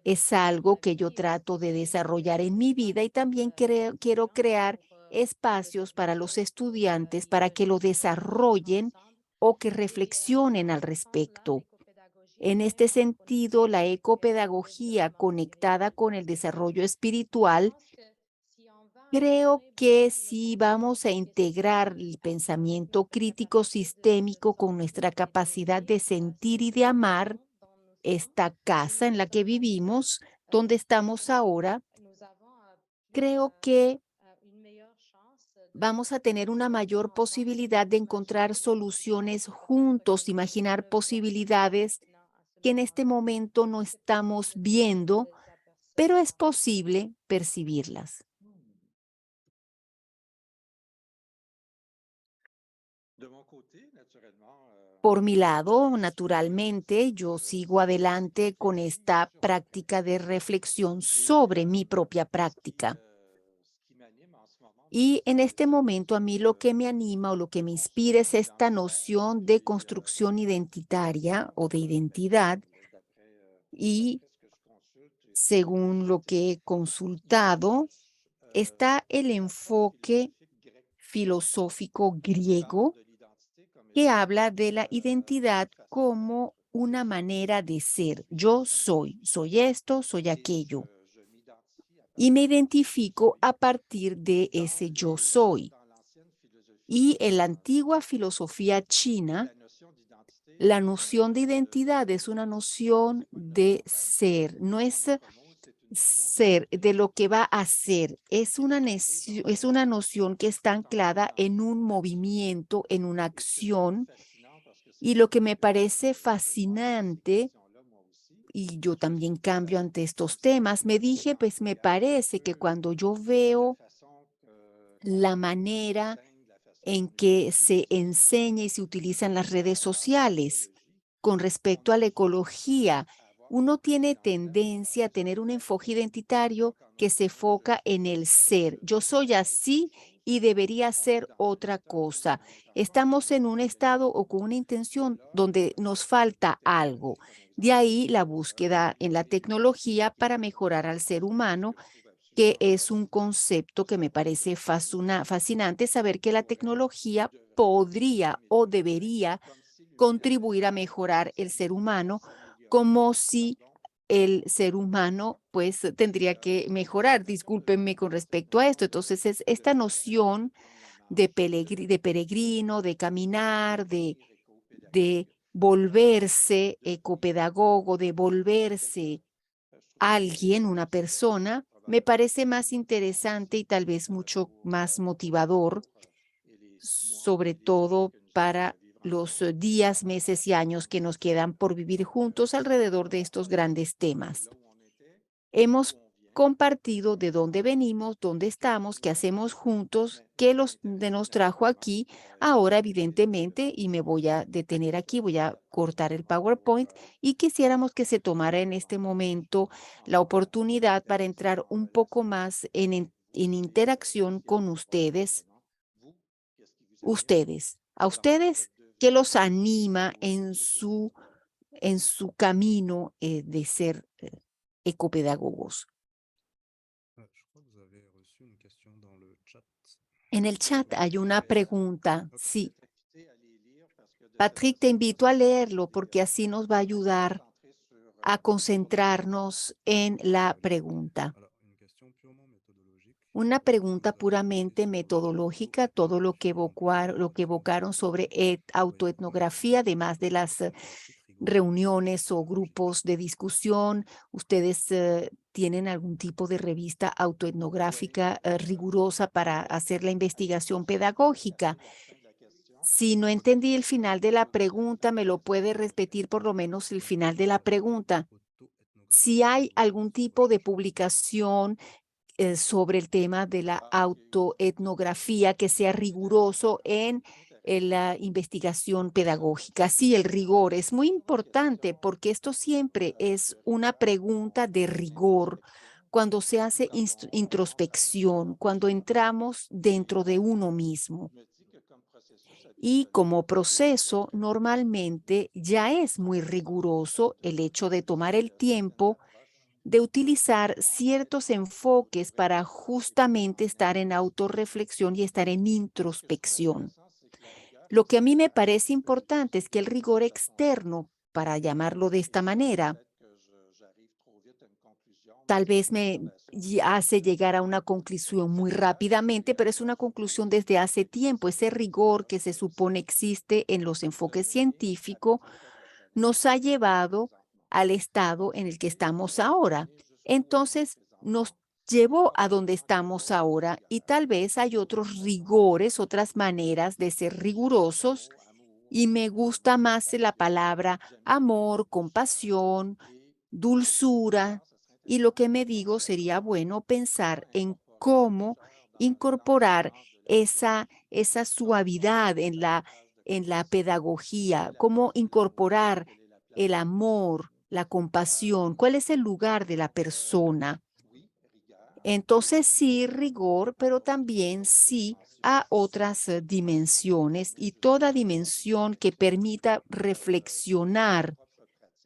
es algo que yo trato de desarrollar en mi vida y también quiero crear espacios para los estudiantes para que lo desarrollen o que reflexionen al respecto. En este sentido, la ecopedagogía conectada con el desarrollo espiritual, creo que si vamos a integrar el pensamiento crítico sistémico con nuestra capacidad de sentir y de amar esta casa en la que vivimos, donde estamos ahora, creo que vamos a tener una mayor posibilidad de encontrar soluciones juntos, imaginar posibilidades que en este momento no estamos viendo, pero es posible percibirlas. Por mi lado, naturalmente, yo sigo adelante con esta práctica de reflexión sobre mi propia práctica. Y en este momento a mí lo que me anima o lo que me inspira es esta noción de construcción identitaria o de identidad. Y según lo que he consultado, está el enfoque filosófico griego que habla de la identidad como una manera de ser. Yo soy esto, soy aquello. Y me identifico a partir de ese yo soy. Y en la antigua filosofía china, la noción de identidad es una noción de ser, no es ser, de lo que va a ser. Es una noción que está anclada en un movimiento, en una acción. Y lo que me parece fascinante, y yo también cambio ante estos temas, me dije, pues me parece que cuando yo veo la manera en que se enseña y se utilizan las redes sociales con respecto a la ecología, uno tiene tendencia a tener un enfoque identitario que se enfoca en el ser. Yo soy así y debería ser otra cosa. Estamos en un estado o con una intención donde nos falta algo. De ahí la búsqueda en la tecnología para mejorar al ser humano, que es un concepto que me parece fascinante saber que la tecnología podría o debería contribuir a mejorar el ser humano, como si el ser humano tendría que mejorar. Discúlpenme con respecto a esto. Entonces es esta noción de peregrino, de caminar, de volverse ecopedagogo, de volverse alguien, una persona, me parece más interesante y tal vez mucho más motivador, sobre todo para los días, meses y años que nos quedan por vivir juntos alrededor de estos grandes temas. Hemos compartido de dónde venimos, dónde estamos, qué hacemos juntos, nos trajo aquí. Ahora, evidentemente, y me voy a detener aquí, voy a cortar el PowerPoint y quisiéramos que se tomara en este momento la oportunidad para entrar un poco más en interacción con ustedes. A ustedes, ¿qué los anima en su camino de ser ecopedagogos? En el chat hay una pregunta. Sí, Patrick, te invito a leerlo porque así nos va a ayudar a concentrarnos en la pregunta. Una pregunta puramente metodológica, todo lo que evocaron sobre autoetnografía, además de las reuniones o grupos de discusión. ¿Ustedes tienen algún tipo de revista autoetnográfica rigurosa para hacer la investigación pedagógica? Si no entendí el final de la pregunta, ¿me lo puede repetir por lo menos el final de la pregunta? Si hay algún tipo de publicación sobre el tema de la autoetnografía que sea riguroso en la investigación pedagógica. Sí, el rigor es muy importante porque esto siempre es una pregunta de rigor cuando se hace introspección, cuando entramos dentro de uno mismo. Y como proceso, normalmente ya es muy riguroso el hecho de tomar el tiempo de utilizar ciertos enfoques para justamente estar en autorreflexión y estar en introspección. Lo que a mí me parece importante es que el rigor externo, para llamarlo de esta manera, tal vez me hace llegar a una conclusión muy rápidamente, pero es una conclusión desde hace tiempo. Ese rigor que se supone existe en los enfoques científicos nos ha llevado al estado en el que estamos ahora. Entonces, nos llevó a donde estamos ahora y tal vez hay otros rigores, otras maneras de ser rigurosos y me gusta más la palabra amor, compasión, dulzura y lo que me digo sería bueno pensar en cómo incorporar esa suavidad en la pedagogía, cómo incorporar el amor, la compasión, cuál es el lugar de la persona. Entonces sí, rigor, pero también sí a otras dimensiones y toda dimensión que permita reflexionar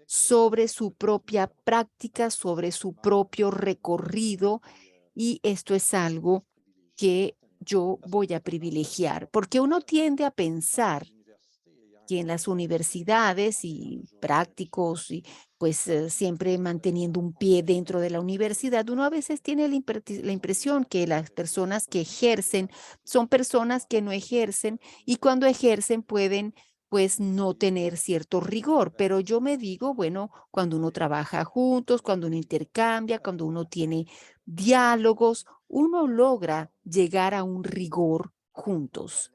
sobre su propia práctica, sobre su propio recorrido, y esto es algo que yo voy a privilegiar, porque uno tiende a pensar que en las universidades y prácticos, y pues siempre manteniendo un pie dentro de la universidad, uno a veces tiene la impresión que las personas que ejercen son personas que no ejercen y cuando ejercen pueden pues no tener cierto rigor, pero yo me digo, bueno, cuando uno trabaja juntos, cuando uno intercambia, cuando uno tiene diálogos, uno logra llegar a un rigor juntos.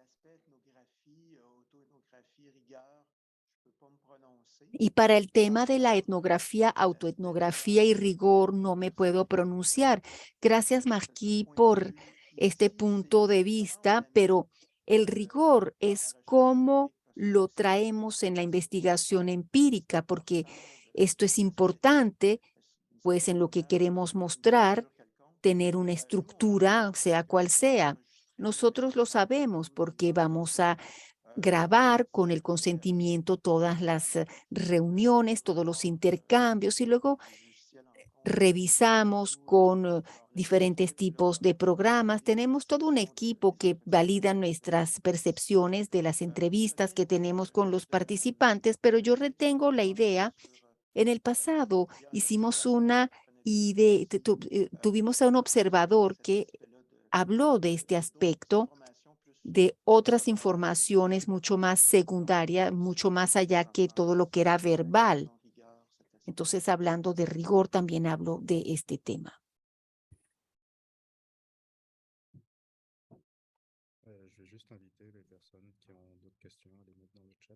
Y para el tema de la etnografía, autoetnografía y rigor, no me puedo pronunciar. Gracias, Marquis, por este punto de vista, pero el rigor es cómo lo traemos en la investigación empírica, porque esto es importante, pues en lo que queremos mostrar, tener una estructura, sea cual sea. Nosotros lo sabemos porque vamos a grabar con el consentimiento todas las reuniones, todos los intercambios y luego revisamos con diferentes tipos de programas. Tenemos todo un equipo que valida nuestras percepciones de las entrevistas que tenemos con los participantes, pero yo retengo la idea. En el pasado hicimos una idea, tuvimos a un observador que habló de este aspecto de otras informaciones mucho más secundarias, mucho más allá que todo lo que era verbal. Entonces, hablando de rigor, también hablo de este tema.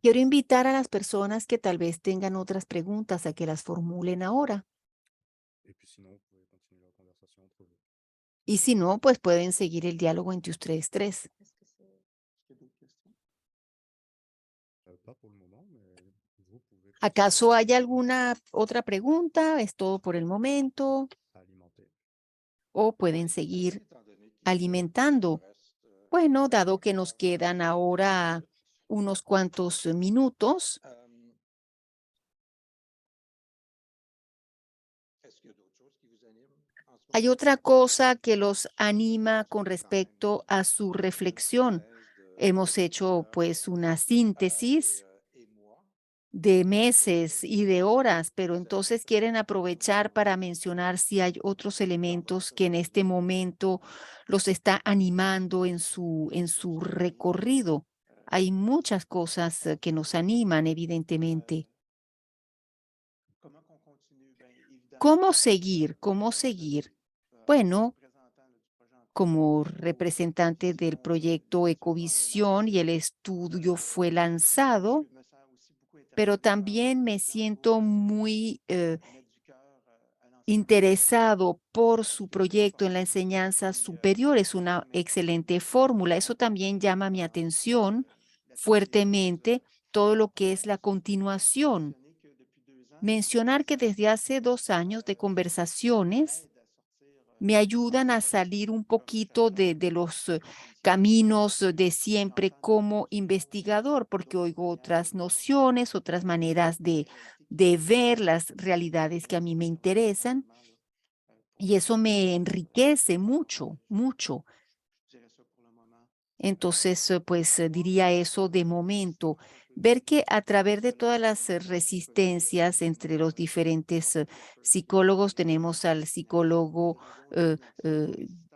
Quiero invitar a las personas que tal vez tengan otras preguntas a que las formulen ahora. Y si no, pues pueden seguir el diálogo entre ustedes tres. ¿Acaso hay alguna otra pregunta? ¿Es todo por el momento? ¿O pueden seguir alimentando? Bueno, dado que nos quedan ahora unos cuantos minutos, ¿hay otra cosa que los anima con respecto a su reflexión? Hemos hecho pues una síntesis de meses y de horas, pero entonces quieren aprovechar para mencionar si hay otros elementos que en este momento los está animando en su recorrido. Hay muchas cosas que nos animan, evidentemente. ¿Cómo seguir? ¿Cómo seguir? Bueno, como representante del proyecto Ecovisión y el estudio fue lanzado, pero también me siento muy interesado por su proyecto en la enseñanza superior. Es una excelente fórmula. Eso también llama mi atención fuertemente, todo lo que es la continuación. Mencionar que desde hace 2 años de conversaciones me ayudan a salir un poquito de los caminos de siempre como investigador, porque oigo otras nociones, otras maneras de ver las realidades que a mí me interesan, y eso me enriquece mucho, mucho. Entonces, pues diría eso de momento, ver que a través de todas las resistencias entre los diferentes psicólogos, tenemos al psicólogo eh,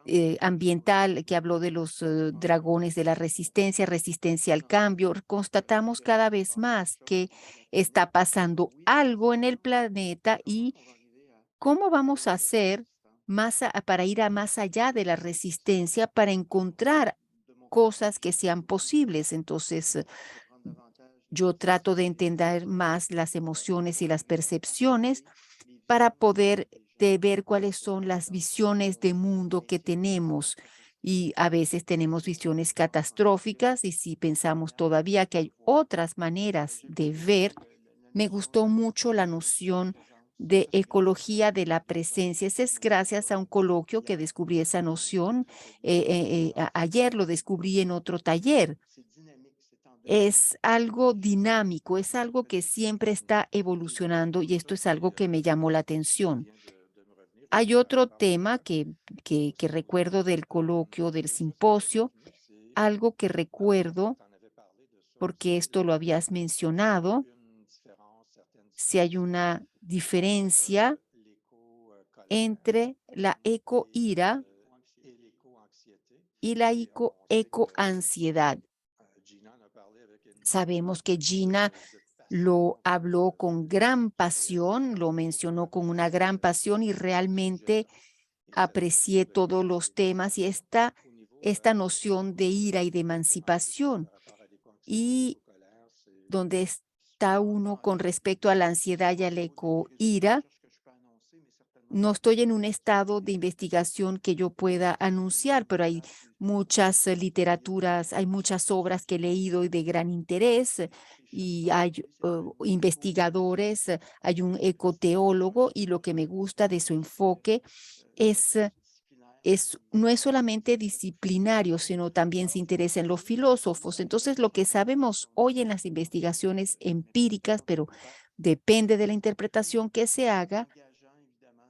eh, ambiental que habló de los dragones de la resistencia, resistencia al cambio, constatamos cada vez más que está pasando algo en el planeta y cómo vamos a hacer para ir a más allá de la resistencia, para encontrar cosas que sean posibles. Entonces, yo trato de entender más las emociones y las percepciones para poder ver cuáles son las visiones de mundo que tenemos. Y a veces tenemos visiones catastróficas y si pensamos todavía que hay otras maneras de ver, me gustó mucho la noción de ecología de la presencia. Ese es gracias a un coloquio que descubrí esa noción. Ayer lo descubrí en otro taller. Es algo dinámico, es algo que siempre está evolucionando y esto es algo que me llamó la atención. Hay otro tema que recuerdo del coloquio, del simposio, algo que recuerdo, porque esto lo habías mencionado, si hay una diferencia entre la ecoira y la ecoansiedad. Sabemos que Gina lo habló con gran pasión, lo mencionó con una gran pasión y realmente aprecié todos los temas y esta noción de ira y de emancipación y donde está uno con respecto a la ansiedad y a la ecoira. No estoy en un estado de investigación que yo pueda anunciar, pero hay muchas literaturas, hay muchas obras que he leído y de gran interés y hay investigadores, hay un ecoteólogo y lo que me gusta de su enfoque es, no es solamente disciplinario, sino también se interesa en los filósofos. Entonces, lo que sabemos hoy en las investigaciones empíricas, pero depende de la interpretación que se haga.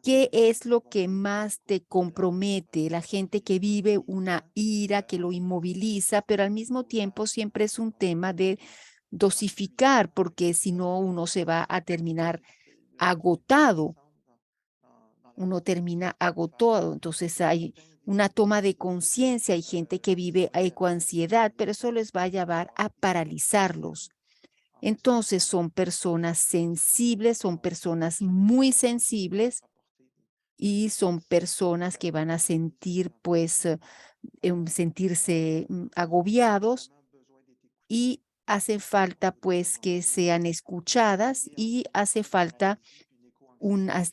¿Qué es lo que más te compromete? La gente que vive una ira que lo inmoviliza, pero al mismo tiempo siempre es un tema de dosificar, porque si no uno se va a terminar agotado. Uno termina agotado. Entonces hay una toma de conciencia. Hay gente que vive ecoansiedad, pero eso les va a llevar a paralizarlos. Entonces son personas sensibles, son personas muy sensibles y son personas que van a sentir, pues, sentirse agobiados, y hace falta, pues, que sean escuchadas, y hace falta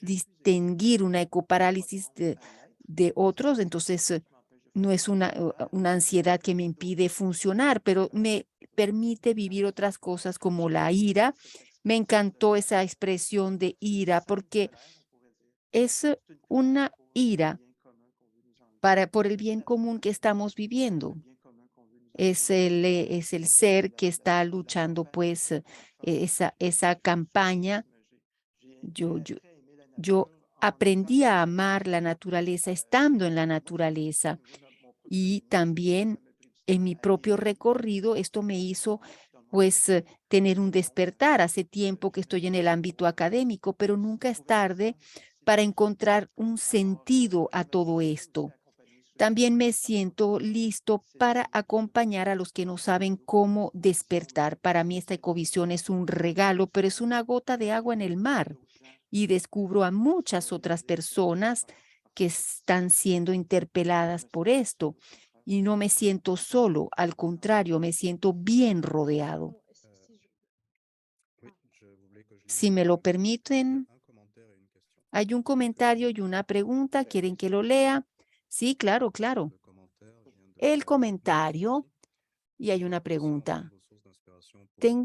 distinguir una ecoparálisis de otros. Entonces, no es una ansiedad que me impide funcionar, pero me permite vivir otras cosas como la ira. Me encantó esa expresión de ira porque es una ira por el bien común que estamos viviendo. Es el ser que está luchando, pues, esa campaña. Yo, yo, yo aprendí a amar la naturaleza estando en la naturaleza, y también en mi propio recorrido esto me hizo, pues, tener un despertar. Hace tiempo que estoy en el ámbito académico, pero nunca es tarde para encontrar un sentido a todo esto. También me siento listo para acompañar a los que no saben cómo despertar. Para mí esta ecovisión es un regalo, pero es una gota de agua en el mar. Y descubro a muchas otras personas que están siendo interpeladas por esto. Y no me siento solo, al contrario, me siento bien rodeado. Si me lo permiten, hay un comentario y una pregunta. ¿Quieren que lo lea? Sí, claro, claro. El comentario, y hay una pregunta.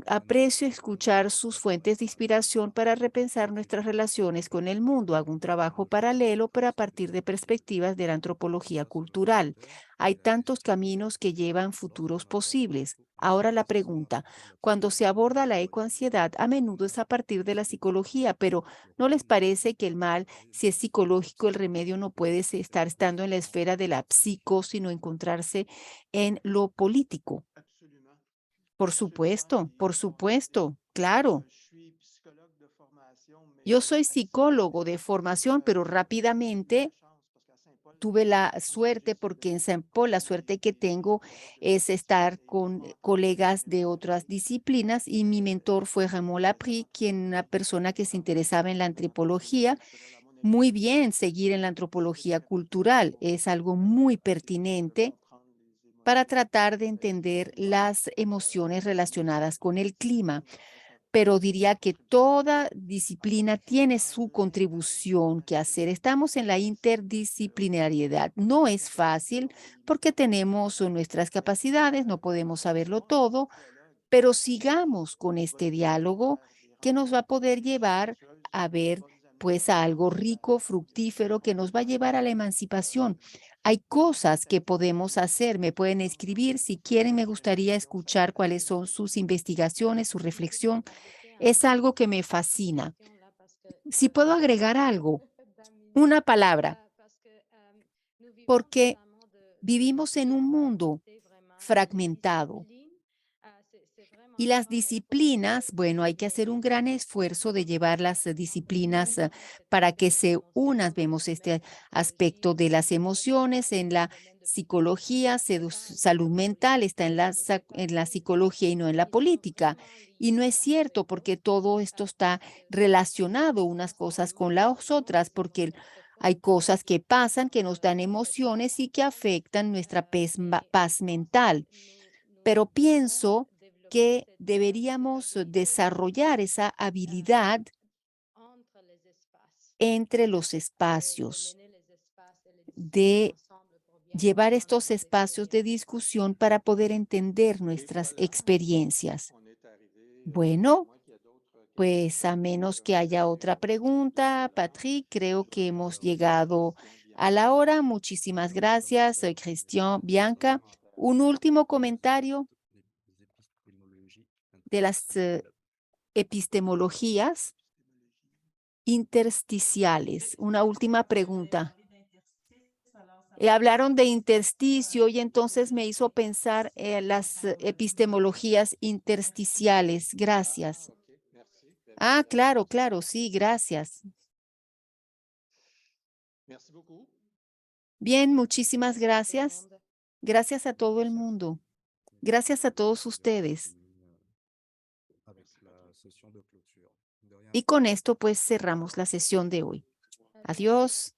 Aprecio escuchar sus fuentes de inspiración para repensar nuestras relaciones con el mundo. Hago un trabajo paralelo, pero a partir de perspectivas de la antropología cultural. Hay tantos caminos que llevan futuros posibles. Ahora la pregunta, cuando se aborda la ecoansiedad, a menudo es a partir de la psicología, pero ¿no les parece que el mal, si es psicológico, el remedio no puede estar estando en la esfera de la psico, sino encontrarse en lo político? Por supuesto, claro. Yo soy psicólogo de formación, pero rápidamente tuve la suerte, porque en Saint Paul la suerte que tengo es estar con colegas de otras disciplinas, y mi mentor fue Raymond Laprie, quien una persona que se interesaba en la antropología. Muy bien, seguir en la antropología cultural es algo muy pertinente para tratar de entender las emociones relacionadas con el clima. Pero diría que toda disciplina tiene su contribución que hacer. Estamos en la interdisciplinariedad. No es fácil porque tenemos nuestras capacidades, no podemos saberlo todo, pero sigamos con este diálogo que nos va a poder llevar a ver, pues, a algo rico, fructífero, que nos va a llevar a la emancipación. Hay cosas que podemos hacer. Me pueden escribir si quieren. Me gustaría escuchar cuáles son sus investigaciones, su reflexión. Es algo que me fascina. Si puedo agregar algo, una palabra, porque vivimos en un mundo fragmentado. Y las disciplinas, bueno, hay que hacer un gran esfuerzo de llevar las disciplinas para que se unan. Vemos este aspecto de las emociones en la psicología, salud mental está en la psicología y no en la política. Y no es cierto, porque todo esto está relacionado unas cosas con las otras, porque hay cosas que pasan que nos dan emociones y que afectan nuestra paz mental. Pero pienso que deberíamos desarrollar esa habilidad entre los espacios, de llevar estos espacios de discusión para poder entender nuestras experiencias. Bueno, pues a menos que haya otra pregunta, Patrick, creo que hemos llegado a la hora. Muchísimas gracias, Christian, Bianca. Un último comentario de las epistemologías intersticiales. Una última pregunta. Hablaron de intersticio y entonces me hizo pensar en las epistemologías intersticiales. Gracias. Ah, claro, claro, sí, gracias. Bien, muchísimas gracias. Gracias a todo el mundo. Gracias a todos ustedes. Y con esto pues cerramos la sesión de hoy. Adiós.